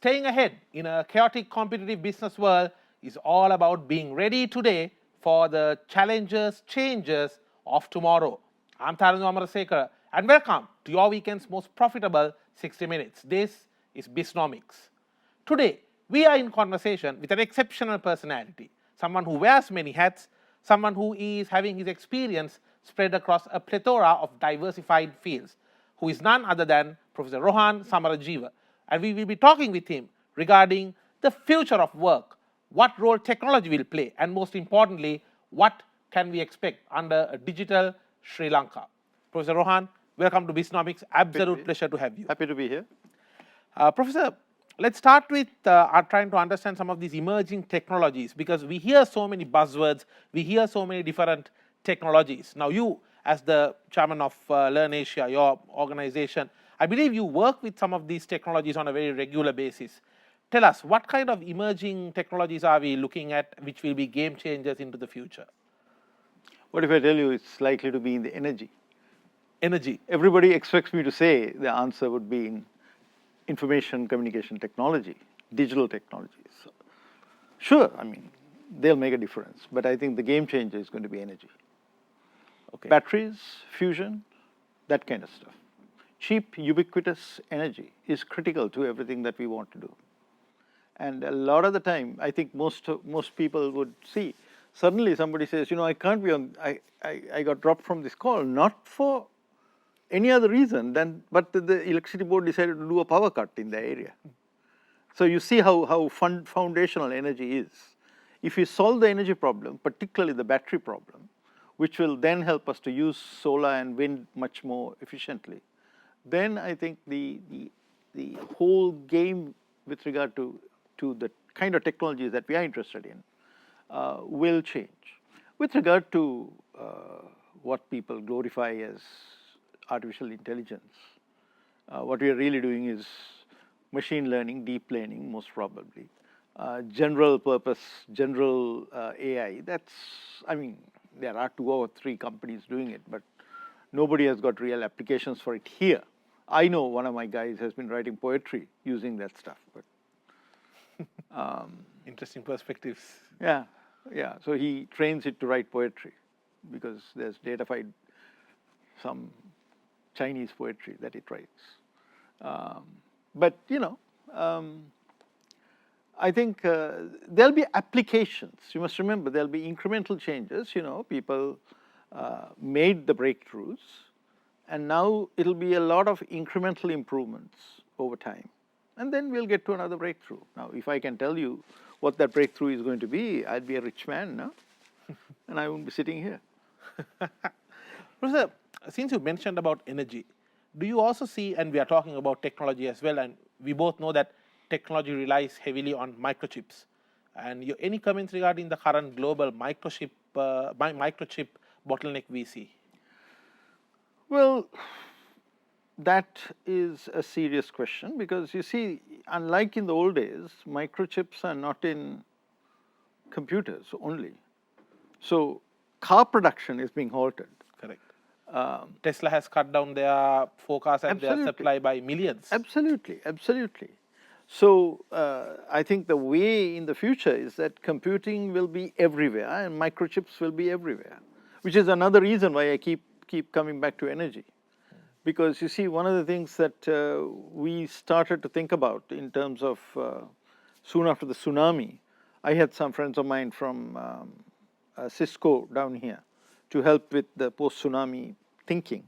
staying ahead in a chaotic competitive business world is all about being ready today for the challenges, changes of tomorrow. I'm Untitled Chapter and welcome to your weekend's most profitable 60 minutes. This is BISNOMICS. Today, we are in conversation with an exceptional personality, someone who wears many hats, someone who is having his experience spread across a plethora of diversified fields, who is none other than Professor Rohan Samarajiva. And we will be talking with him regarding the future of work, what role technology will play, and most importantly, what can we expect under a digital Sri Lanka. Professor Rohan, welcome to BISNOMICS. Absolute pleasure to have you. Happy to be here. Professor, let's start with trying to understand some of these emerging technologies, because we hear so many buzzwords, we hear so many different technologies. Now you, as the chairman of LIRNEasia, your organization, I believe you work with some of these technologies on a very regular basis. Tell us, what kind of emerging technologies are we looking at which will be game changers into the future? What if I tell you it's likely to be in the energy? Energy. Everybody expects me to say the answer would be in information communication technology, digital technologies. Sure, I mean, they'll make a difference, but I think the game changer is going to be energy. Okay. Batteries, fusion, that kind of stuff. Cheap, ubiquitous energy is critical to everything that we want to do. And a lot of the time, I think most people would see, suddenly somebody says, I can't be on, I got dropped from this call, not for any other reason but the electricity board decided to do a power cut in the area. So you see how foundational energy is. If you solve the energy problem, particularly the battery problem, which will then help us to use solar and wind much more efficiently, then I think the whole game with regard to the kind of technologies that we are interested in will change. With regard to what people glorify as artificial intelligence, what we are really doing is machine learning, deep learning most probably, general purpose, general AI. There are 2 or 3 companies doing it, but nobody has got real applications for it here. I know one of my guys has been writing poetry using that stuff. But interesting perspectives. Yeah. So he trains it to write poetry because there's datafied some Chinese poetry that it writes. But I think there'll be applications. You must remember there'll be incremental changes. People made the breakthroughs, and now it'll be a lot of incremental improvements over time. And then we'll get to another breakthrough. Now, if I can tell you what that breakthrough is going to be, I'd be a rich man, no? And I won't be sitting here. Professor, since you mentioned about energy, do you also see, and we are talking about technology as well, and we both know that technology relies heavily on microchips. And any comments regarding the current global microchip bottleneck we see? Well, that is a serious question because you see, unlike in the old days, microchips are not in computers only. So car production is being halted. Correct. Tesla has cut down their forecast and Absolutely. their supply by millions. Absolutely. So I think the way in the future is that computing will be everywhere and microchips will be everywhere, which is another reason why I keep coming back to energy. Because you see, one of the things that we started to think about in terms of soon after the tsunami, I had some friends of mine from Cisco down here to help with the post-tsunami thinking.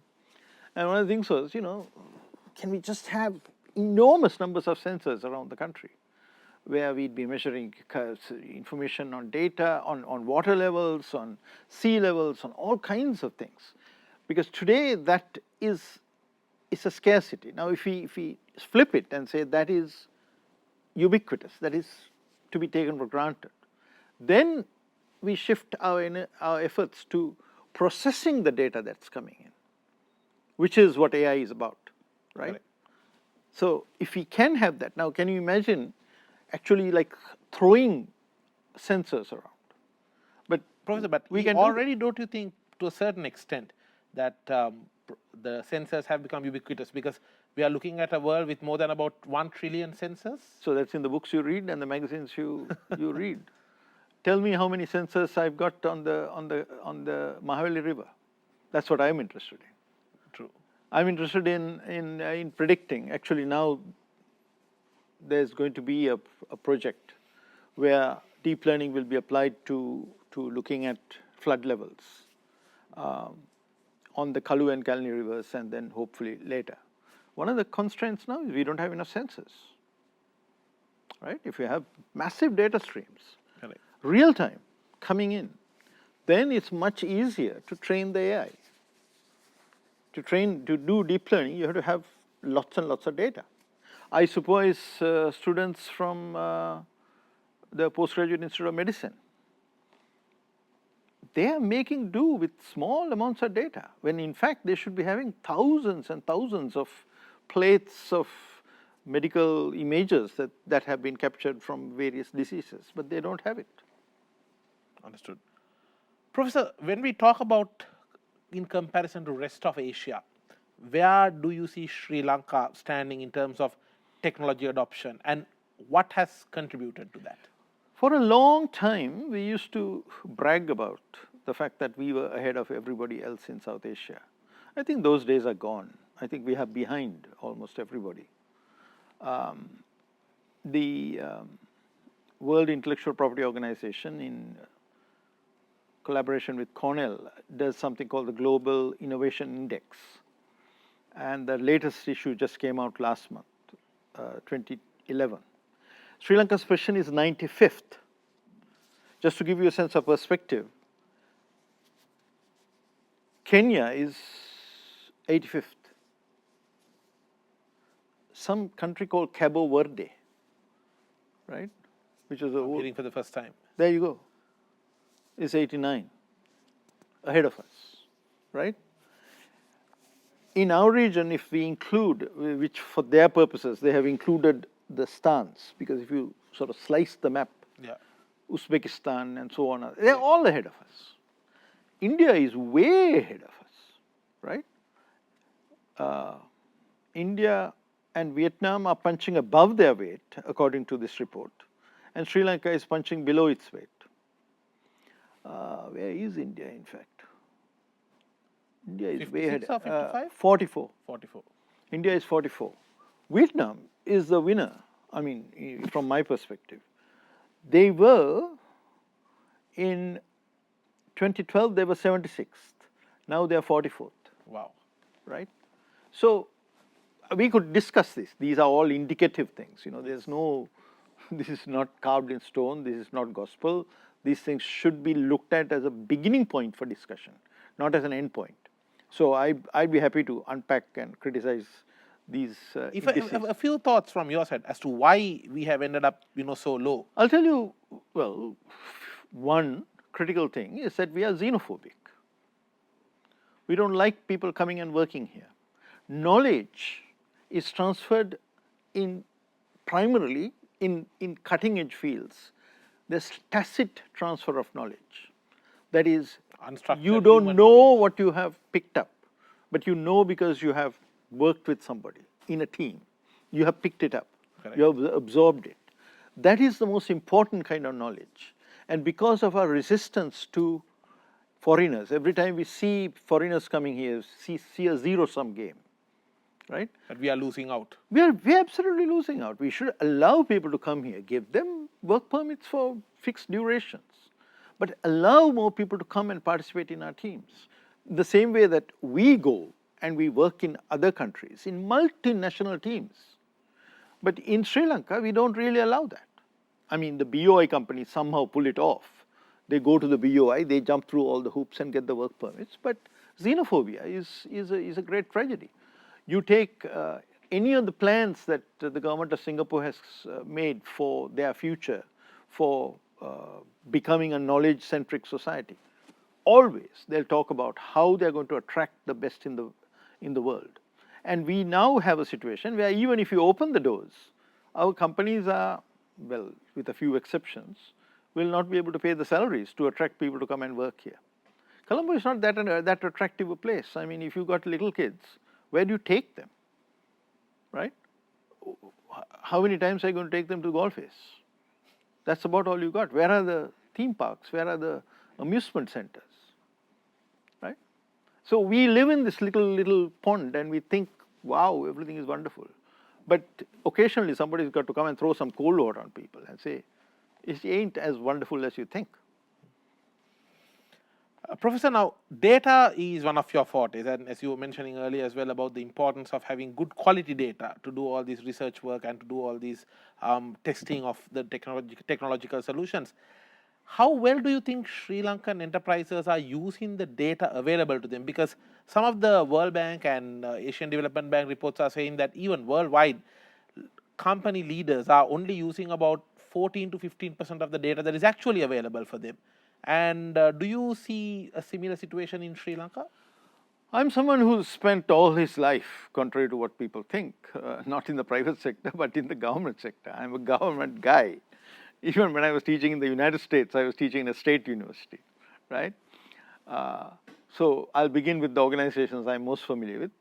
And one of the things was, can we just have enormous numbers of sensors around the country where we'd be measuring information on data, on water levels, on sea levels, on all kinds of things. Because today that is a scarcity. Now if we flip it and say that is ubiquitous, that is to be taken for granted, then we shift our efforts to processing the data that's coming in, which is what AI is about, right? Correct. So if we can have that, now can you imagine actually like throwing sensors around? But Professor, we we can already don't you think to a certain extent that the sensors have become ubiquitous, because we are looking at a world with more than about 1 trillion sensors. So that's in the books you read and the magazines you read. Tell me how many sensors I've got on the Mahavali River. That's what I'm interested in. True. I'm interested in predicting. Actually, now there's going to be a project where deep learning will be applied to looking at flood levels on the Kalu and Kalni rivers, and then hopefully later. One of the constraints now is we don't have enough sensors, right? If you have massive data streams, Correct. real time coming in, then it's much easier to train the AI. To do deep learning, you have to have lots and lots of data. I suppose students from the Postgraduate Institute of Medicine, they are making do with small amounts of data, when in fact they should be having thousands and thousands of plates of medical images that have been captured from various diseases, but they don't have it. Understood. Professor, when we talk about in comparison to rest of Asia, where do you see Sri Lanka standing in terms of technology adoption, and what has contributed to that? For a long time, we used to brag about the fact that we were ahead of everybody else in South Asia. I think those days are gone. I think we are behind almost everybody. The World Intellectual Property Organization, in collaboration with Cornell, does something called the Global Innovation Index. And the latest issue just came out last month, 2011. Sri Lanka's position is 95th. Just to give you a sense of perspective, Kenya is 85th. Some country called Cabo Verde, right, which is I'm hearing for the first time. there you go, is 89, ahead of us, right? In our region, if we include, which for their purposes, they have included the stans, because if you sort of slice the map, Yeah. Uzbekistan and so on, they're all ahead of us. India is way ahead of us, right? India and Vietnam are punching above their weight, according to this report, and Sri Lanka is punching below its weight. Where is India, in fact? India is way ahead. 56 or 55? 44. 44. India is 44. Vietnam is the winner, I mean, from my perspective. They were, in 2012, they were 76th. Now they are 44th, Wow. right? So we could discuss this. These are all indicative things. You know, there's no, this is not carved in stone. This is not gospel. These things should be looked at as a beginning point for discussion, not as an end point. So I'd be happy to unpack and criticize these indices. A few thoughts from your side as to why we have ended up, so low. I'll tell you, well, one critical thing is that we are xenophobic. We don't like people coming and working here. Knowledge is transferred primarily in cutting edge fields. There's tacit transfer of knowledge. That is, Unstructured you don't human know what you have picked up, but you know because you have worked with somebody in a team. You have picked it up. Correct. You have absorbed it. That is the most important kind of knowledge. And because of our resistance to foreigners, every time we see foreigners coming here, see a zero-sum game, right? That we are losing out. We're absolutely losing out. We should allow people to come here, give them work permits for fixed durations, but allow more people to come and participate in our teams. The same way that we go and we work in other countries, in multinational teams. But in Sri Lanka, we don't really allow that. I mean, the BOI companies somehow pull it off. They go to the BOI, they jump through all the hoops and get the work permits. But xenophobia is a great tragedy. You take any of the plans that the government of Singapore has made for their future, for becoming a knowledge-centric society. Always they'll talk about how they're going to attract the best in the world. And we now have a situation where even if you open the doors, our companies are, well, with a few exceptions, will not be able to pay the salaries to attract people to come and work here. Colombo is not that attractive a place. I mean, if you've got little kids, where do you take them? right? How many times are you going to take them to golf-face? That's about all you got. Where are the theme parks? Where are the amusement centers? Right? So we live in this little pond and we think, wow, everything is wonderful. But occasionally somebody's got to come and throw some cold water on people and say, it ain't as wonderful as you think. Professor, now data is one of your fortes, and as you were mentioning earlier as well about the importance of having good quality data to do all this research work and to do all these testing of the technological solutions. How well do you think Sri Lankan enterprises are using the data available to them? Because some of the World Bank and Asian Development Bank reports are saying that even worldwide, company leaders are only using about 14 to 15% of the data that is actually available for them. And do you see a similar situation in Sri Lanka? I'm someone who's spent all his life, contrary to what people think, not in the private sector, but in the government sector. I'm a government guy. Even when I was teaching in the United States, I was teaching in a state university, right? So I'll begin with the organizations I'm most familiar with.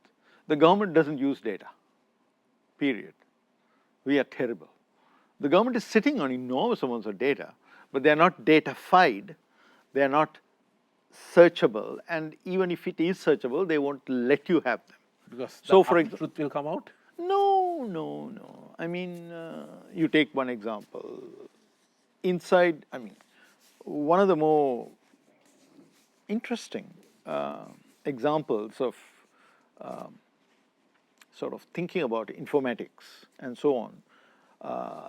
The government doesn't use data, period. We are terrible. The government is sitting on enormous amounts of data, but they are not datafied. They are not searchable, and even if it is searchable, they won't let you have them. Because So, the for example, truth will come out? no. I mean, you take one example. Inside, I mean, one of the more interesting examples of sort of thinking about informatics and so on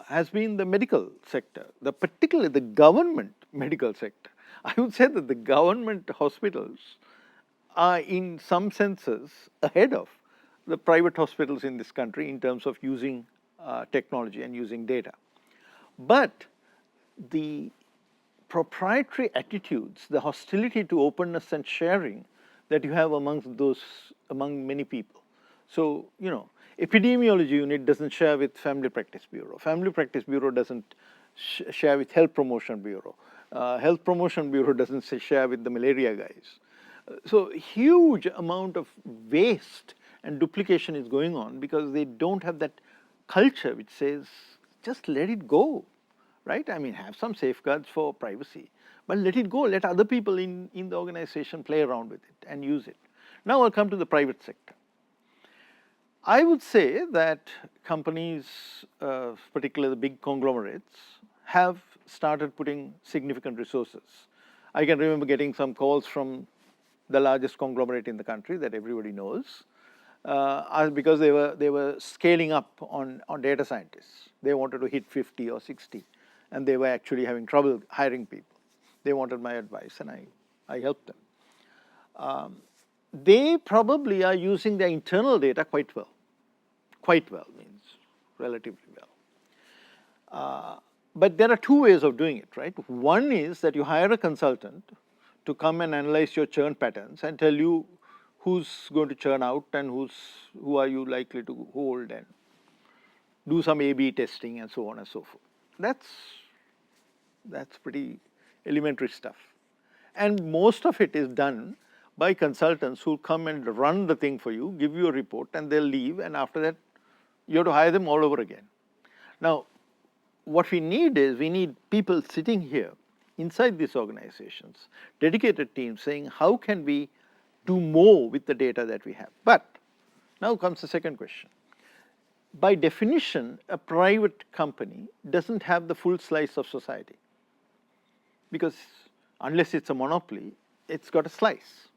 has been the medical sector, particularly the government medical sector. I would say that the government hospitals are in some senses ahead of the private hospitals in this country in terms of using technology and using data. But the proprietary attitudes, the hostility to openness and sharing that you have among many people. So, epidemiology unit doesn't share with Family Practice Bureau. Family Practice Bureau doesn't share with Health Promotion Bureau. Health Promotion Bureau doesn't share with the malaria guys. So huge amount of waste and duplication is going on because they don't have that culture which says, just let it go, right? I mean, have some safeguards for privacy, but let it go. Let other people in the organization play around with it and use it. Now I'll come to the private sector. I would say that companies, particularly the big conglomerates, have started putting significant resources. I can remember getting some calls from the largest conglomerate in the country that everybody knows, because they were scaling up on data scientists. They wanted to hit 50 or 60, and they were actually having trouble hiring people. They wanted my advice, and I helped them. They probably are using their internal data quite well. Quite well means relatively well. But there are two ways of doing it, right? One is that you hire a consultant to come and analyze your churn patterns and tell you who's going to churn out and who are you likely to hold, and do some A/B testing and so on and so forth. That's pretty elementary stuff. And most of it is done by consultants who come and run the thing for you, give you a report, and they'll leave, and after that you have to hire them all over again. Now, what we need is, we need people sitting here inside these organizations, dedicated teams saying, how can we do more with the data that we have? But now comes the second question. By definition, a private company doesn't have the full slice of society, because unless it's a monopoly, it's got a slice.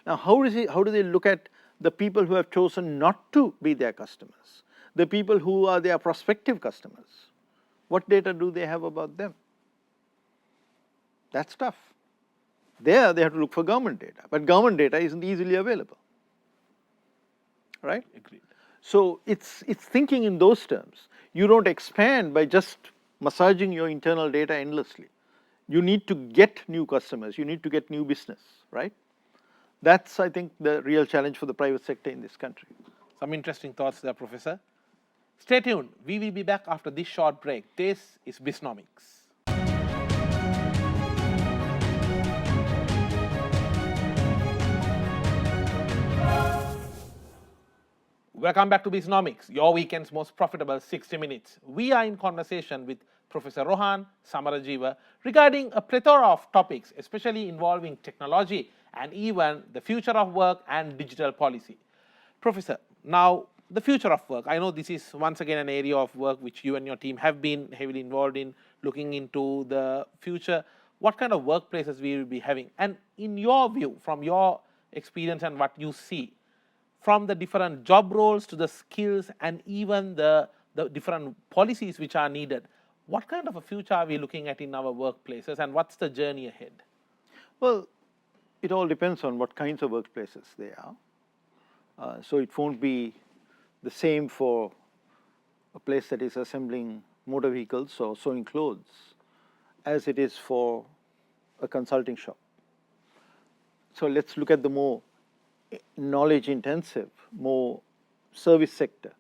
Now, how do they look at the people who have chosen not to be their customers, the people who are their prospective customers? What data do they have about them? That's tough. There, they have to look for government data, but government data isn't easily available, right? Agreed. So it's thinking in those terms. You don't expand by just massaging your internal data endlessly. You need to get new customers. You need to get new business, right? That's, I think, the real challenge for the private sector in this country. Some interesting thoughts there, Professor. Stay tuned. We will be back after this short break. This is BISNOMICS. Welcome back to BISNOMICS, your weekend's most profitable 60 minutes. We are in conversation with Professor Rohan Samarajiva regarding a plethora of topics, especially involving technology and even the future of work and digital policy. Professor, now the future of work. I know this is once again an area of work which you and your team have been heavily involved in, looking into the future. What kind of workplaces we will be having? And in your view, from your experience and what you see, from the different job roles to the skills and even the different policies which are needed, what kind of a future are we looking at in our workplaces and what's the journey ahead? Well, it all depends on what kinds of workplaces they are. So it won't be the same for a place that is assembling motor vehicles or sewing clothes as it is for a consulting shop. So let's look at the more knowledge intensive, more service sector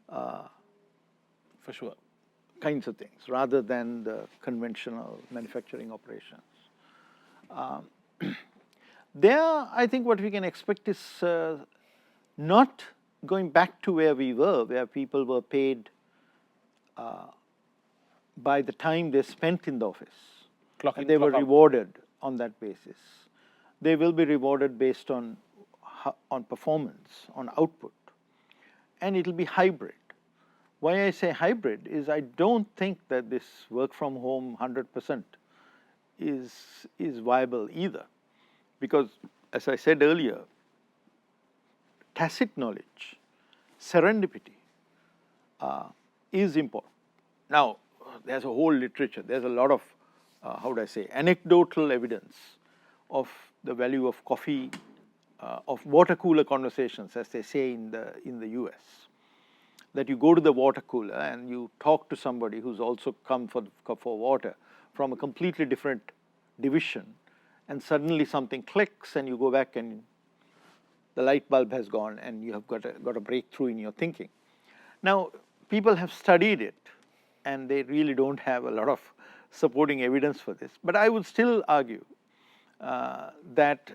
For sure. kinds of things rather than the conventional manufacturing operations. There, I think what we can expect is not going back to where we were, where people were paid by the time they spent in the office. Clock in, And they were clock out. rewarded on that basis. They will be rewarded based on performance, on output, and it will be hybrid. Why I say hybrid is I don't think that this work from home 100% is viable either, because as I said earlier, tacit knowledge, serendipity is important. Now, there's a whole literature, there's a lot of, how would I say, anecdotal evidence of the value of coffee, of water cooler conversations, as they say in the US. That you go to the water cooler and you talk to somebody who's also come for water from a completely different division, and suddenly something clicks and you go back and the light bulb has gone and you have got a breakthrough in your thinking. Now, people have studied it and they really don't have a lot of supporting evidence for this, but I would still argue that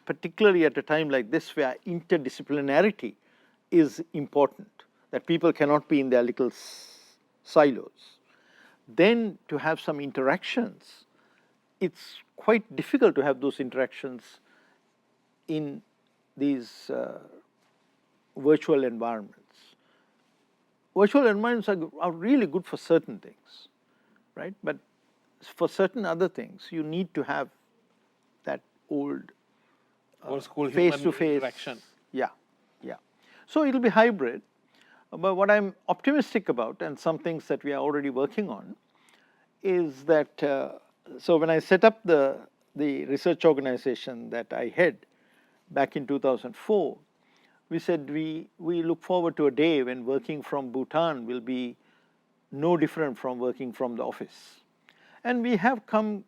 particularly at a time like this where interdisciplinarity is important, that people cannot be in their little silos, then to have some interactions, it's quite difficult to have those interactions in these virtual environments. Virtual environments are really good for certain things, right? But for certain other things, you need to have that old school face-to-face interaction. Yeah. So it'll be hybrid. But what I'm optimistic about, and some things that we are already working on, is that so when I set up the research organization that I head back in 2004, we said we look forward to a day when working from Bhutan will be no different from working from the office. And we have come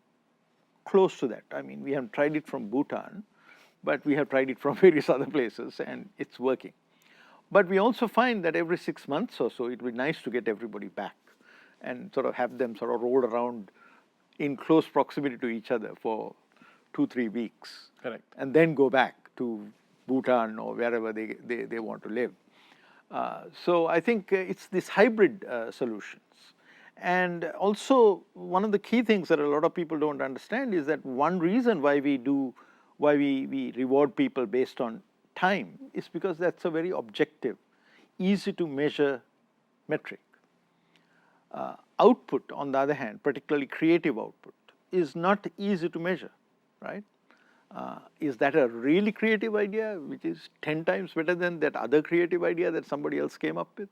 close to that. I mean, we haven't tried it from Bhutan, but we have tried it from various other places and it's working. But we also find that every 6 months or so, it would be nice to get everybody back and sort of have them sort of roll around in close proximity to each other for 2-3 weeks. Correct. And then go back to Bhutan or wherever they want to live. So I think it's this hybrid solutions. And also, one of the key things that a lot of people don't understand is that one reason why we reward people based on time is because that's a very objective, easy to measure metric. Output, on the other hand, particularly creative output, is not easy to measure, right? Is that a really creative idea which is 10 times better than that other creative idea that somebody else came up with?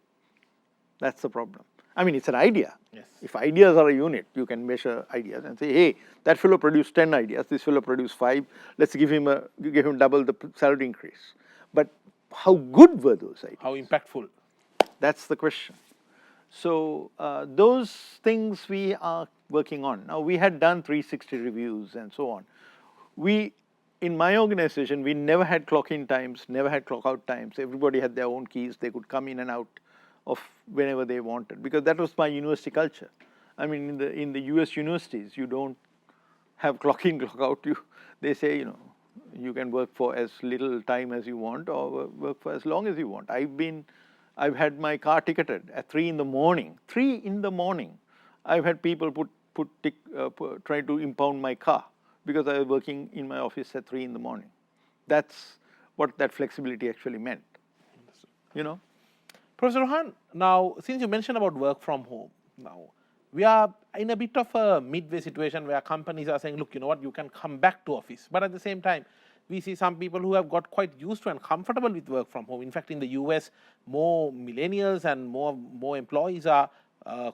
That's the problem. I mean, it's an idea. Yes. If ideas are a unit, you can measure ideas and say, hey, that fellow produced 10 ideas, this fellow produced 5, let's give him double the salary increase. But how good were those ideas? How impactful? That's the question. So those things we are working on. Now, we had done 360 reviews and so on. In my organization, we never had clock-in times, never had clock-out times. Everybody had their own keys. They could come in and out of whenever they wanted, because that was my university culture. I mean, in the US universities, you don't have clock-in, clock-out. They say, You can work for as little time as you want or work for as long as you want. I've had my car ticketed at 3 in the morning. 3 in the morning, I've had people try to impound my car because I was working in my office at 3 in the morning. That's what that flexibility actually meant, you know. Professor Rohan, now since you mentioned about work from home, now we are in a bit of a midway situation where companies are saying, look, you know what, you can come back to office. But at the same time, we see some people who have got quite used to and comfortable with work from home. In fact, in the US, more millennials and more employees are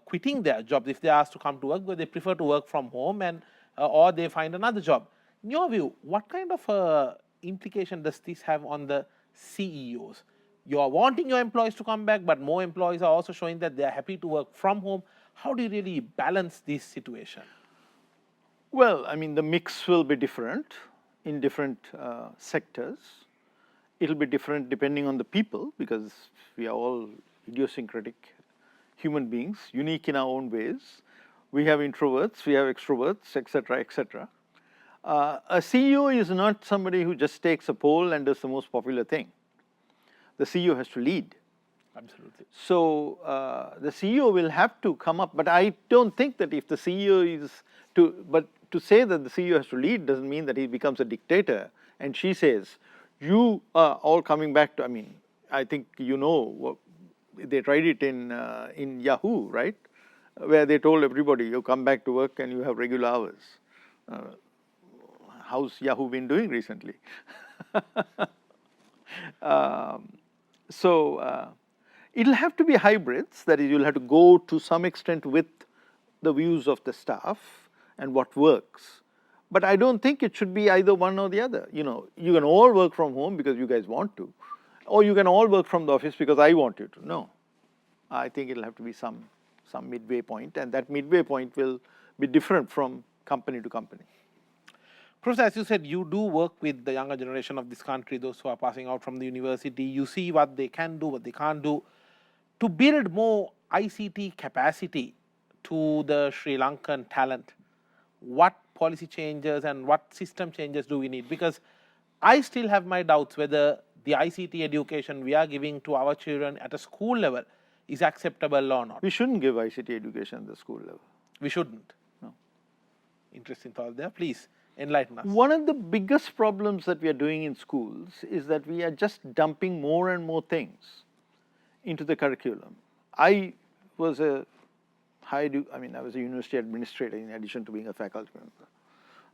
quitting their jobs if they're asked to come to work, because they prefer to work from home and or they find another job. In your view, what kind of implication does this have on the CEOs? You are wanting your employees to come back, but more employees are also showing that they are happy to work from home. How do you really balance this situation? Well, I mean, the mix will be different in different sectors. It'll be different depending on the people, because we are all idiosyncratic human beings, unique in our own ways. We have introverts, we have extroverts, etc., etc. A CEO is not somebody who just takes a poll and does the most popular thing. The CEO has to lead. Absolutely. So the CEO will have to come up, but I don't think that if the CEO is but to say that the CEO has to lead doesn't mean that he becomes a dictator and she says, you are all coming back to, I mean, I think you know, they tried it in Yahoo, right? Where they told everybody, you come back to work and you have regular hours. How's Yahoo been doing recently? It'll have to be hybrids, that is, you'll have to go to some extent with the views of the staff and what works. But I don't think it should be either one or the other. You know, you can all work from home because you guys want to, or you can all work from the office because I want you to. No, I think it'll have to be some midway point, and that midway point will be different from company to company. Professor, as you said, you do work with the younger generation of this country, those who are passing out from the university. You see what they can do, what they can't do. To build more ICT capacity to the Sri Lankan talent, what policy changes and what system changes do we need? Because I still have my doubts whether the ICT education we are giving to our children at a school level is acceptable or not. We shouldn't give ICT education at the school level. We shouldn't? No. Interesting thought there. Please enlighten us. One of the biggest problems that we are doing in schools is that we are just dumping more and more things into the curriculum. I was a university administrator in addition to being a faculty member.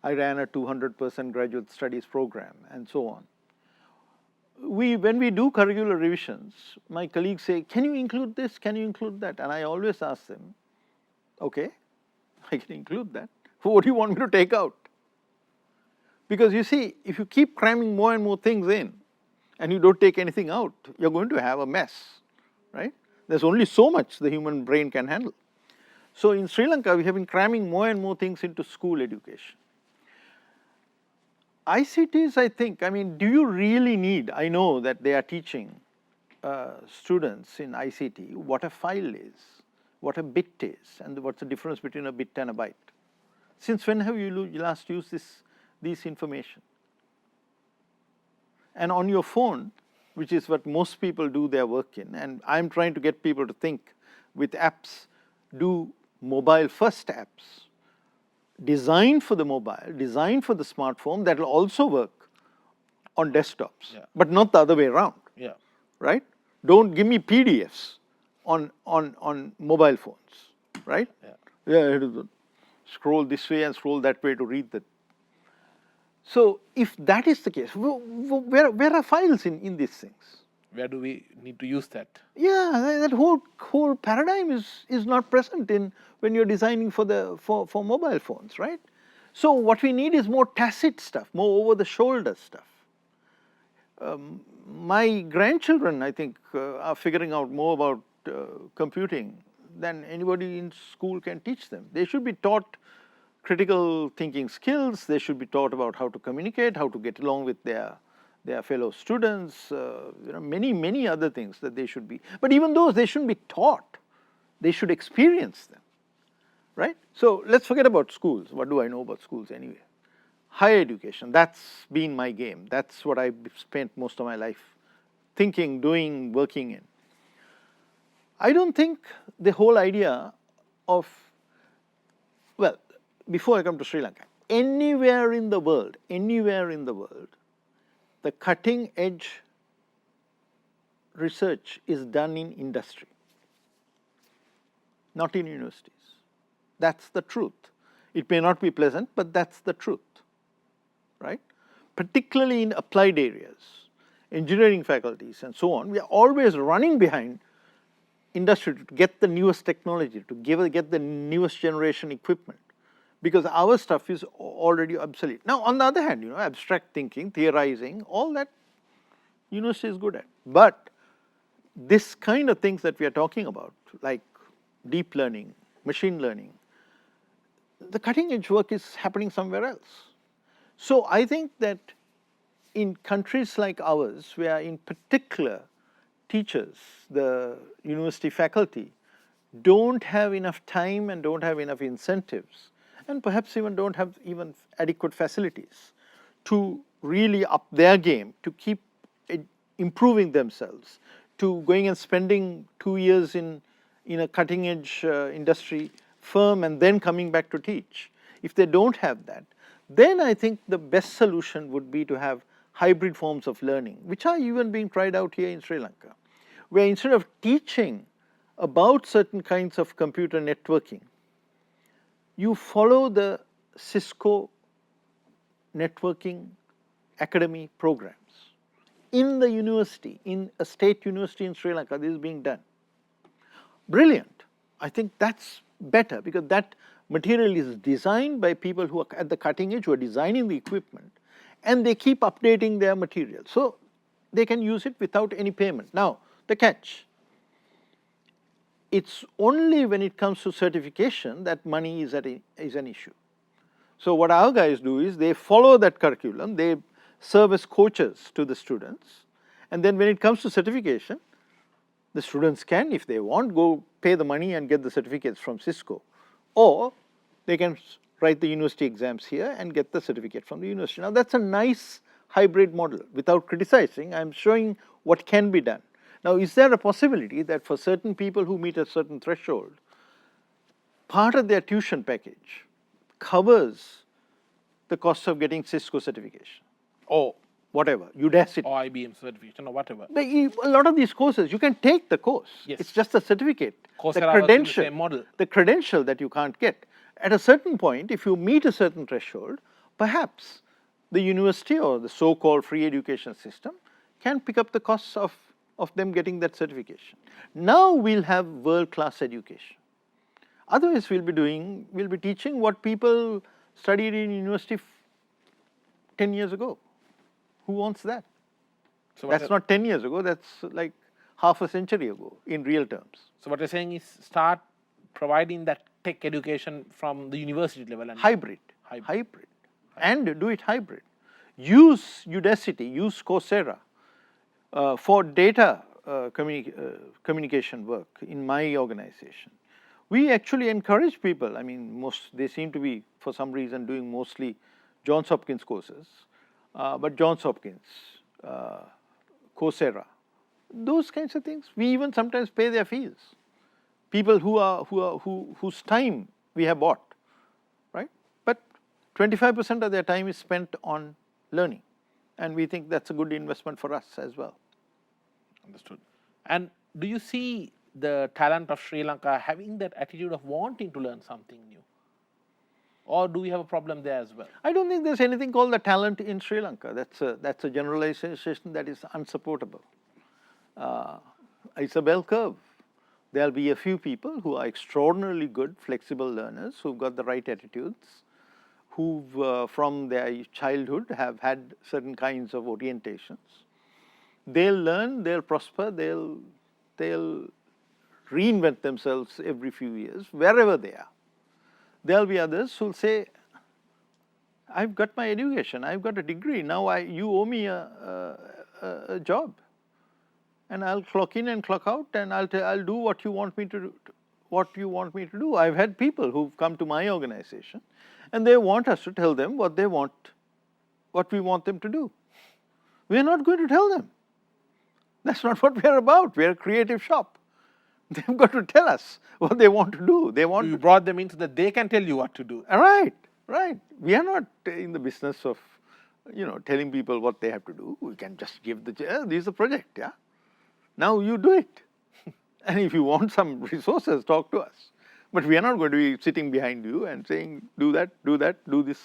I ran a 200% graduate studies program and so on. When we do curricular revisions, my colleagues say, can you include this, can you include that? And I always ask them, okay, I can include that. What do you want me to take out? Because you see, if you keep cramming more and more things in and you don't take anything out, you're going to have a mess, right? There's only so much the human brain can handle. So in Sri Lanka, we have been cramming more and more things into school education. ICTs, I think, I mean, do you really need, I know that they are teaching students in ICT what a file is, what a bit is, and what's the difference between a bit and a byte. Since when have you last used this information? And on your phone, which is what most people do their work in, and I'm trying to get people to think with apps, do mobile first apps, designed for the mobile, designed for the smartphone, that will also work on desktops, but not the other way around, right? Don't give me PDFs on mobile phones, right? Scroll this way and scroll that way to read that. So if that is the case, where are files in these things? Where do we need to use that? Yeah, that whole paradigm is not present when you're designing for mobile phones, right? So what we need is more tacit stuff, more over the shoulder stuff. My grandchildren, I think, are figuring out more about computing than anybody in school can teach them. They should be taught critical thinking skills. They should be taught about how to communicate, how to get along with their fellow students, many other things that they should be. But even those, they shouldn't be taught. They should experience them, right? So let's forget about schools. What do I know about schools anyway? higher education, that's been my game. That's what I've spent most of my life thinking, doing, working in. I don't think the whole idea of, well, before I come to Sri Lanka, anywhere in the world, the cutting edge research is done in industry, not in universities. That's the truth. It may not be pleasant, but that's the truth, right? Particularly in applied areas, engineering faculties and so on, we are always running behind industry to get the newest technology, to get the newest generation equipment, because our stuff is already obsolete. Now, on the other hand, abstract thinking, theorizing, all that university is good at. But this kind of things that we are talking about, like deep learning, machine learning, the cutting edge work is happening somewhere else. So I think that in countries like ours, where in particular teachers, the university faculty, don't have enough time and don't have enough incentives, and perhaps even don't have even adequate facilities to really up their game, to keep improving themselves, to going and spending 2 years in a cutting edge industry firm and then coming back to teach. If they don't have that, then I think the best solution would be to have hybrid forms of learning, which are even being tried out here in Sri Lanka, where instead of teaching about certain kinds of computer networking, you follow the Cisco networking academy programs. In the university, in a state university in Sri Lanka, this is being done. Brilliant. I think that's better, because that material is designed by people who are at the cutting edge, who are designing the equipment, and they keep updating their material. So they can use it without any payment. Now, the catch, it's only when it comes to certification that money is an issue. So what our guys do is they follow that curriculum, they serve as coaches to the students, and then when it comes to certification, the students can, if they want, go pay the money and get the certificates from Cisco, or they can write the university exams here and get the certificate from the university. Now that's a nice hybrid model. Without criticizing, I'm showing what can be done. Now, is there a possibility that for certain people who meet a certain threshold, part of their tuition package covers the cost of getting Cisco certification, or whatever, Udacity, or IBM certification, or whatever. A lot of these courses, you can take the course. Yes. It's just a certificate, the credential that you can't get. At a certain point, if you meet a certain threshold, perhaps the university or the so-called free education system can pick up the costs of them getting that certification. Now we'll have world-class education. Otherwise, we'll be teaching what people studied in university 10 years ago. Who wants that? So that's not 10 years ago, that's like half a century ago in real terms. So what you're saying is start providing that tech education from the university level. And hybrid. And do it hybrid. Use Udacity, use Coursera for data communication work in my organization. We actually encourage people, I mean, they seem to be, for some reason, doing mostly Johns Hopkins courses, but Johns Hopkins, Coursera, those kinds of things, we even sometimes pay their fees. People whose time we have bought, right? But 25% of their time is spent on learning, and we think that's a good investment for us as well. Understood. And do you see the talent of Sri Lanka having that attitude of wanting to learn something new? Or do we have a problem there as well? I don't think there's anything called the talent in Sri Lanka. That's a generalization that is unsupportable. It's a bell curve. There'll be a few people who are extraordinarily good, flexible learners, who've got the right attitudes, who've from their childhood have had certain kinds of orientations. They'll learn, they'll prosper, they'll reinvent themselves every few years, wherever they are. There'll be others who'll say, I've got my education, I've got a degree, now you owe me a job. And I'll clock in and clock out, and I'll do what you want me to do. I've had people who've come to my organization, and they want us to tell them what they want what we want them to do. We are not going to tell them. That's not what we are about. We are a creative shop. They've got to tell us what they want to do. You brought them in so that they can tell you what to do. Right, right. We are not in the business of, telling people what they have to do. We can just give this is the project, yeah. Now you do it. And if you want some resources, talk to us. But we are not going to be sitting behind you and saying, do that, do this.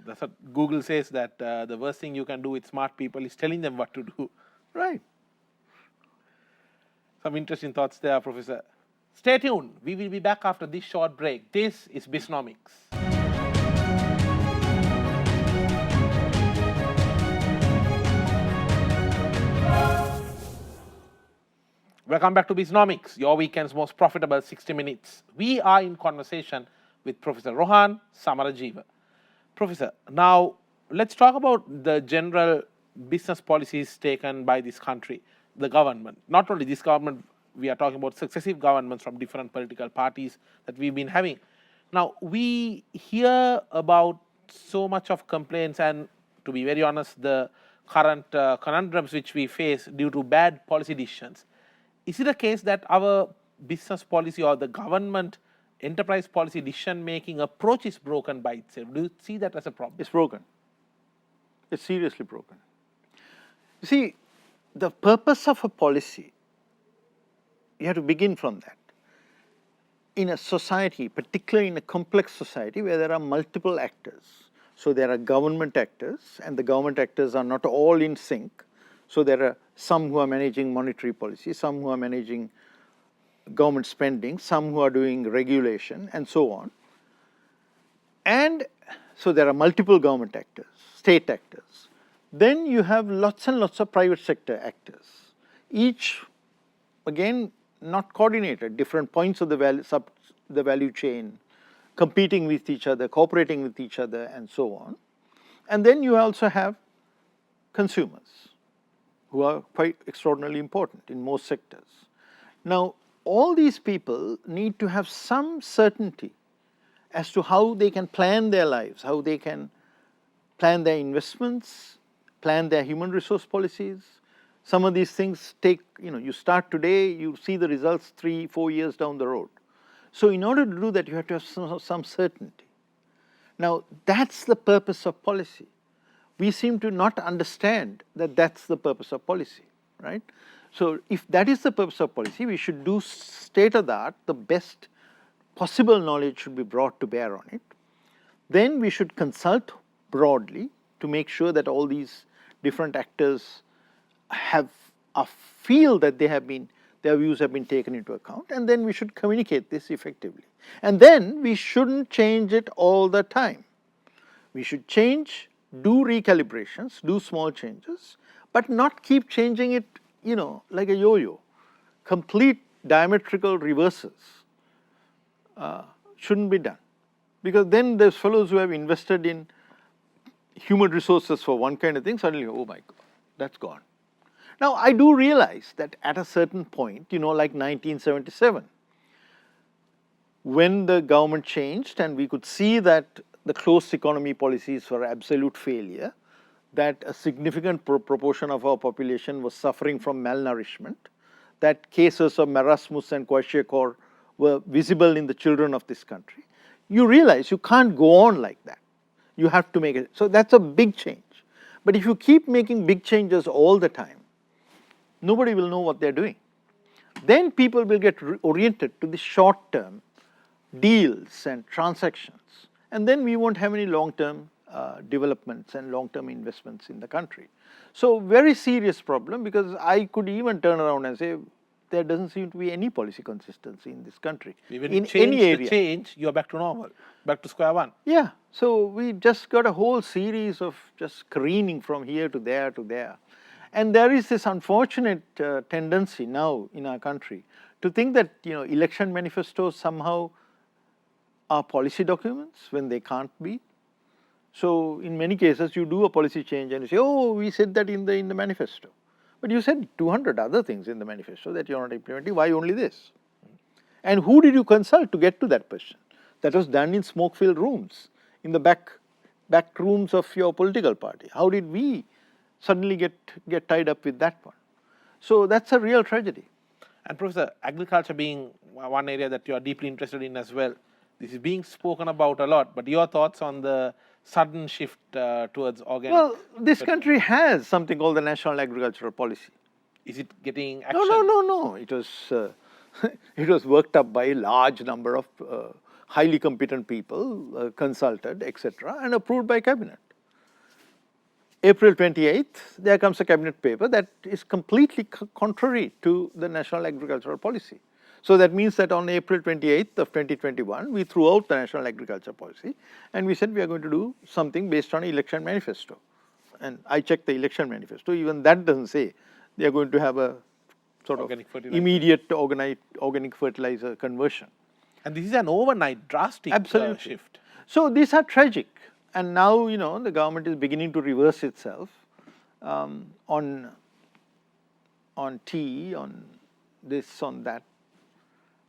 That's what Google says, that the worst thing you can do with smart people is telling them what to do. Right. Some interesting thoughts there, Professor. Stay tuned. We will be back after this short break. This is BISNOMICS. Welcome back to BISNOMICS, your weekend's most profitable 60 minutes. We are in conversation with Professor Rohan Samarajiva. Professor, now let's talk about the general business policies taken by this country, the government. Not only this government, we are talking about successive governments from different political parties that we've been having. Now, we hear about so much of complaints and, to be very honest, the current conundrums which we face due to bad policy decisions. Is it a case that our business policy or the government enterprise policy decision-making approach is broken by itself? Do you see that as a problem? It's broken. It's seriously broken. You see, the purpose of a policy, you have to begin from that. In a society, particularly in a complex society where there are multiple actors, so there are government actors, and the government actors are not all in sync. So there are some who are managing monetary policy, some who are managing government spending, some who are doing regulation, and so on. And so there are multiple government actors, state actors. Then you have lots and lots of private sector actors, each, again, not coordinated, different points of the value chain, competing with each other, cooperating with each other, and so on. And then you also have consumers, who are quite extraordinarily important in most sectors. Now, all these people need to have some certainty as to how they can plan their lives, how they can plan their investments, plan their human resource policies. Some of these things take, you start today, you see the results 3-4 years down the road. So in order to do that, you have to have some certainty. Now, that's the purpose of policy. We seem to not understand that that's the purpose of policy, right? So if that is the purpose of policy, we should do state of the art, the best possible knowledge should be brought to bear on it. Then we should consult broadly to make sure that all these different actors feel that their views have been taken into account, and then we should communicate this effectively. And then we shouldn't change it all the time. We should change, do recalibrations, do small changes, but not keep changing it, like a yo-yo. Complete diametrical reverses shouldn't be done. Because then there's fellows who have invested in human resources for one kind of thing, suddenly, oh my God, that's gone. Now, I do realize that at a certain point, like 1977, when the government changed and we could see that the closed economy policies were absolute failure, that a significant proportion of our population was suffering from malnourishment, that cases of marasmus and kwashiorkor were visible in the children of this country. You realize you can't go on like that. You have to make it. So that's a big change. But if you keep making big changes all the time, nobody will know what they're doing. Then people will get oriented to the short-term deals and transactions. And then we won't have any long-term developments and long-term investments in the country. So very serious problem, because I could even turn around and say there doesn't seem to be any policy consistency in this country. Even in any area. Change, you're back to normal, back to square one. Yeah, so we just got a whole series of just careening from here to there to there. And there is this unfortunate tendency now in our country to think that, election manifestos somehow are policy documents when they can't be. So in many cases, you do a policy change and you say, oh, we said that in the manifesto. But you said 200 other things in the manifesto that you're not implementing. Why only this? And who did you consult to get to that position? That was done in smoke-filled rooms in the back back rooms of your political party? How did we suddenly get tied up with that one? So that's a real tragedy. And Professor, agriculture being one area that you are deeply interested in as well, this is being spoken about a lot, but your thoughts on the sudden shift towards organic? Well, this country has something called the National Agricultural Policy. Is it getting No, action? no. It was it was worked up by a large number of highly competent people, consulted, etc., and approved by cabinet. April 28th, there comes a cabinet paper that is completely contrary to the National Agricultural Policy. So that means that on April 28th of 2021, we threw out the National Agriculture Policy and we said we are going to do something based on election manifesto. And I checked the election manifesto, even that doesn't say they are going to have a sort of immediate organic fertilizer conversion. And this is an overnight drastic shift. So these are tragic. And now, the government is beginning to reverse itself on tea, on this, on that.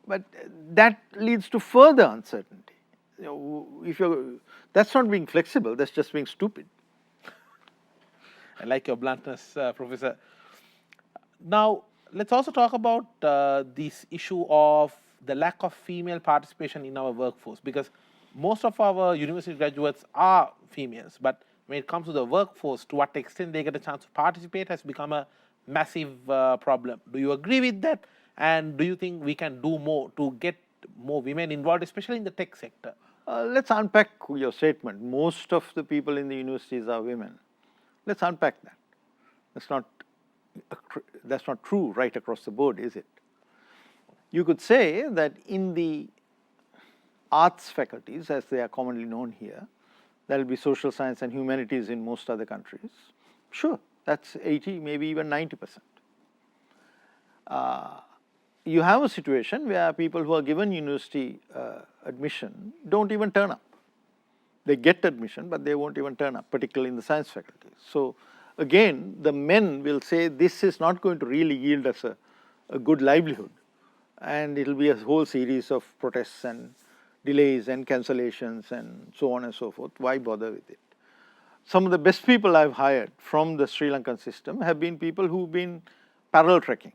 But that leads to further uncertainty. That's not being flexible, that's just being stupid. I like your bluntness, Professor. Now, let's also talk about this issue of the lack of female participation in our workforce, because most of our university graduates are females, but when it comes to the workforce, to what extent they get a chance to participate has become a massive problem. Do you agree with that? And do you think we can do more to get more women involved, especially in the tech sector? Let's unpack your statement. Most of the people in the universities are women. Let's unpack that. That's not true right across the board, is it? You could say that in the arts faculties, as they are commonly known here, there will be social science and humanities in most other countries. Sure, that's 80, maybe even 90%. You have a situation where people who are given university admission don't even turn up. They get admission, but they won't even turn up, particularly in the science faculties. So again, the men will say this is not going to really yield us a good livelihood, and it will be a whole series of protests and delays and cancellations and so on and so forth. Why bother with it? Some of the best people I've hired from the Sri Lankan system have been people who've been parallel trekking,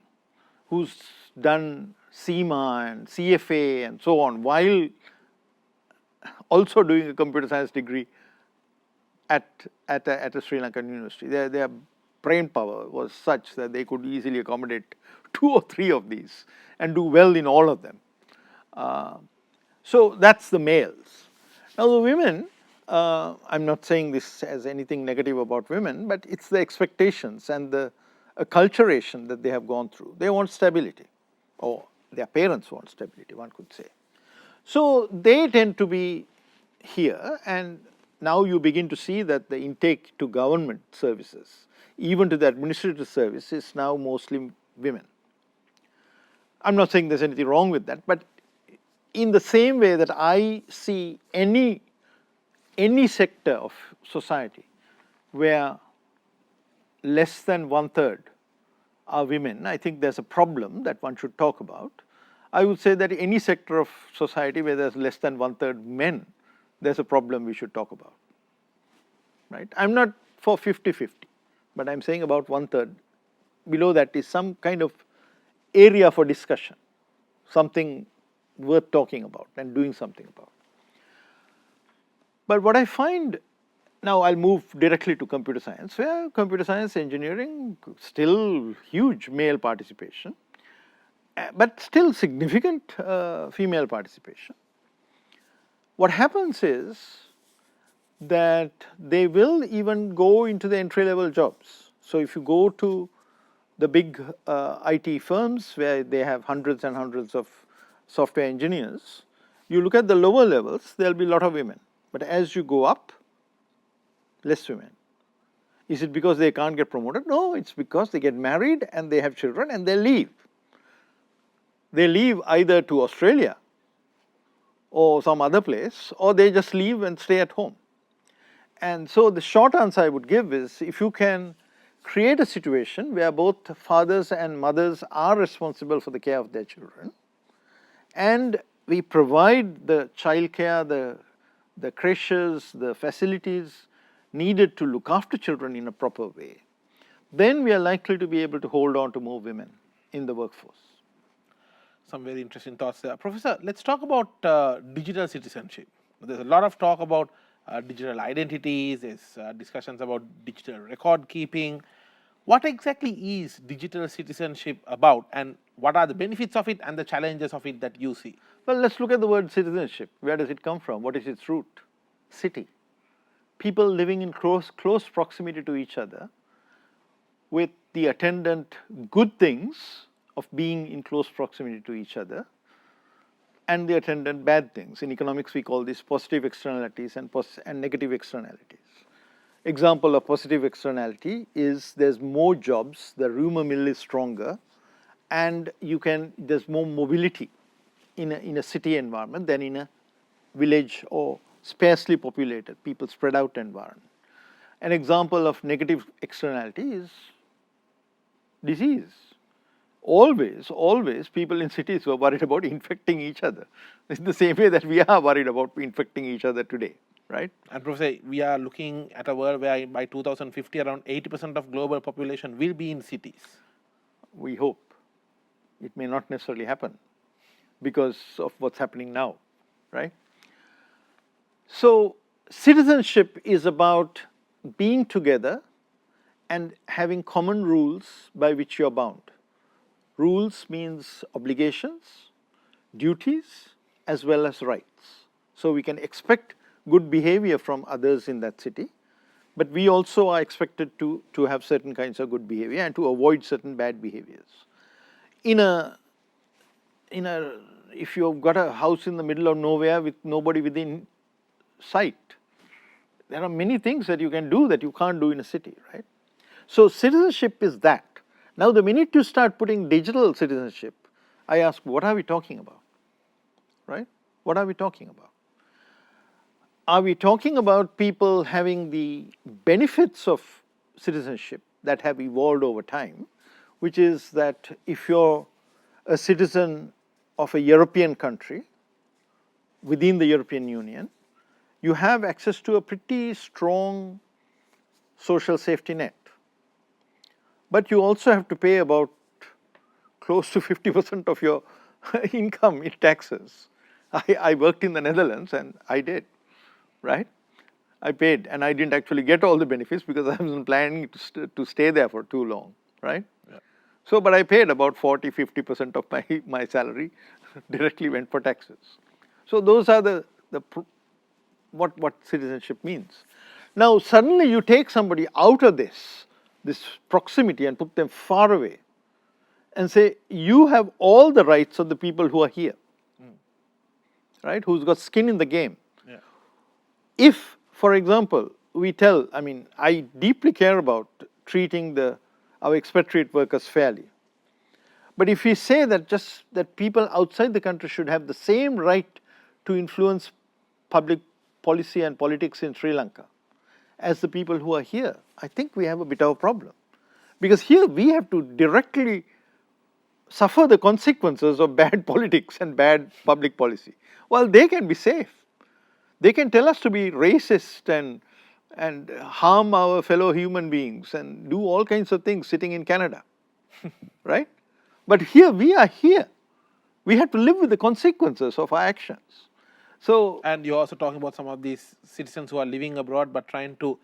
who's done CIMA and CFA and so on, while also doing a computer science degree at a Sri Lankan university. Their brain power was such that they could easily accommodate 2 or 3 of these and do well in all of them. So that's the males. Now the women, I'm not saying this as anything negative about women, but it's the expectations and the acculturation that they have gone through. They want stability, or their parents want stability, one could say. So they tend to be here, and now you begin to see that the intake to government services, even to the administrative service, is now mostly women. I'm not saying there's anything wrong with that, but in the same way that I see any sector of society where less than 1/3 are women, I think there's a problem that one should talk about. I would say that any sector of society where there's less than 1/3 men, there's a problem we should talk about. Right? I'm not for 50-50, but I'm saying about 1/3. Below that is some kind of area for discussion, something worth talking about and doing something about. But what I find, now I'll move directly to computer science, where computer science, engineering, still huge male participation, but still significant female participation. What happens is that they will even go into the entry-level jobs. So if you go to the big IT firms where they have hundreds and hundreds of software engineers, you look at the lower levels, there'll be a lot of women. But as you go up, less women. Is it because they can't get promoted? No, it's because they get married and they have children and they leave. They leave either to Australia or some other place, or they just leave and stay at home. And so the short answer I would give is, if you can create a situation where both fathers and mothers are responsible for the care of their children, and we provide the childcare, the the creches, the facilities needed to look after children in a proper way, then we are likely to be able to hold on to more women in the workforce. Some very interesting thoughts there. Professor, let's talk about digital citizenship. There's a lot of talk about digital identities, there's discussions about digital record keeping. What exactly is digital citizenship about, and what are the benefits of it and the challenges of it that you see? Well, let's look at the word citizenship. Where does it come from? What is its root? City. People living in close proximity to each other with the attendant good things of being in close proximity to each other and the attendant bad things. In economics, we call these positive externalities and negative externalities. Example of positive externality is there's more jobs, the rumor mill is stronger, and there's more mobility in a city environment than in a village or sparsely populated, people spread out environment. An example of negative externality is disease. Always people in cities were worried about infecting each other. It's the same way that we are worried about infecting each other today, right? And Professor, we are looking at a world where by 2050 around 80% of global population will be in cities. We hope. It may not necessarily happen because of what's happening now, right? So citizenship is about being together and having common rules by which you're bound. Rules means obligations, duties, as well as rights. So we can expect good behavior from others in that city, but we also are expected to have certain kinds of good behavior and to avoid certain bad behaviors. If you've got a house in the middle of nowhere with nobody within sight, there are many things that you can do that you can't do in a city, right? So citizenship is that. Now the minute you start putting digital citizenship, I ask, what are we talking about, right? What are we talking about? Are we talking about people having the benefits of citizenship that have evolved over time, which is that if you're a citizen of a European country within the European Union, you have access to a pretty strong social safety net. But you also have to pay about close to 50% of your income in taxes. I worked in the Netherlands and I did, right? I paid and I didn't actually get all the benefits because I wasn't planning to stay there for too long, right? Yeah. So, but I paid about 40-50% of my salary directly went for taxes. So those are what citizenship means. Now suddenly you take somebody out of this proximity and put them far away and say, you have all the rights of the people who are here, right? Who's got skin in the game. Yeah. If, for example, I deeply care about treating our expatriate workers fairly. But if we say that people outside the country should have the same right to influence public policy and politics in Sri Lanka as the people who are here, I think we have a bit of a problem. Because here we have to directly suffer the consequences of bad politics and bad public policy. While they can be safe. They can tell us to be racist and harm our fellow human beings and do all kinds of things sitting in Canada, right? But here, we are here. We have to live with the consequences of our actions. So, and you're also talking about some of these citizens who are living abroad but trying to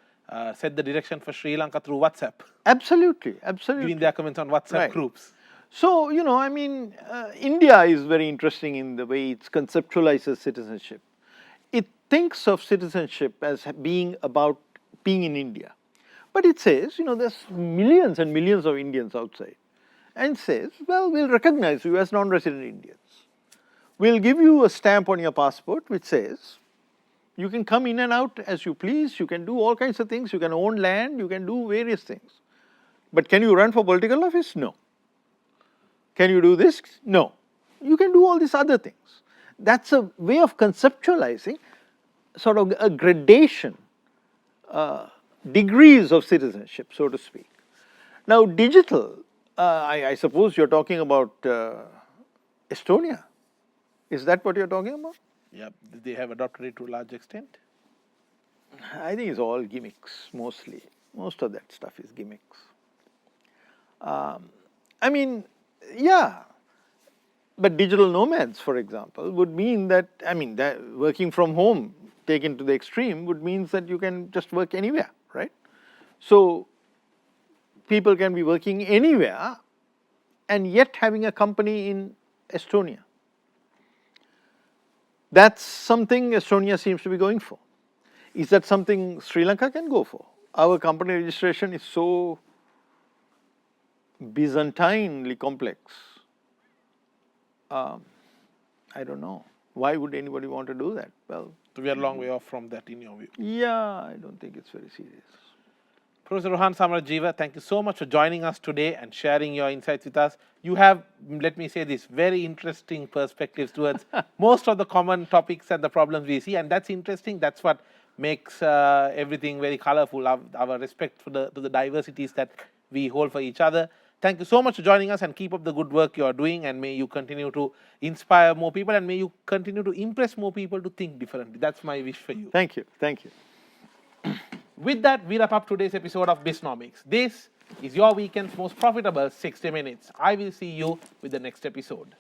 set the direction for Sri Lanka through WhatsApp. Absolutely. Giving their comments on WhatsApp groups. So, India is very interesting in the way it conceptualizes citizenship. It thinks of citizenship as being about being in India. But it says, there's millions and millions of Indians outside. And says, well, we'll recognize you as non-resident Indians. We'll give you a stamp on your passport which says, you can come in and out as you please, you can do all kinds of things, you can own land, you can do various things. But can you run for political office? No. Can you do this? No. You can do all these other things. That's a way of conceptualizing sort of a gradation, degrees of citizenship, so to speak. Now digital, I suppose you're talking about Estonia. Is that what you're talking about? Yeah, they have adopted it to a large extent. I think it's all gimmicks mostly. Most of that stuff is gimmicks. I mean, yeah, but digital nomads, for example, would mean that, I mean, that working from home taken to the extreme would mean that you can just work anywhere, right? So people can be working anywhere and yet having a company in Estonia. That's something Estonia seems to be going for. Is that something Sri Lanka can go for? Our company registration is so Byzantinely complex. I don't know. Why would anybody want to do that? Well, So we are a long way off from that in your view. yeah, I don't think it's very serious. Professor Rohan Samarajiva, thank you so much for joining us today and sharing your insights with us. You have, let me say this, very interesting perspectives towards most of the common topics and the problems we see, and that's interesting. That's what makes everything very colorful, our respect for the diversities that we hold for each other. Thank you so much for joining us, and keep up the good work you are doing, and may you continue to inspire more people, and may you continue to impress more people to think differently. That's my wish for you. Thank you. Thank you. With that, we wrap up today's episode of BISNOMICS. This is your weekend's most profitable 60 minutes. I will see you with the next episode.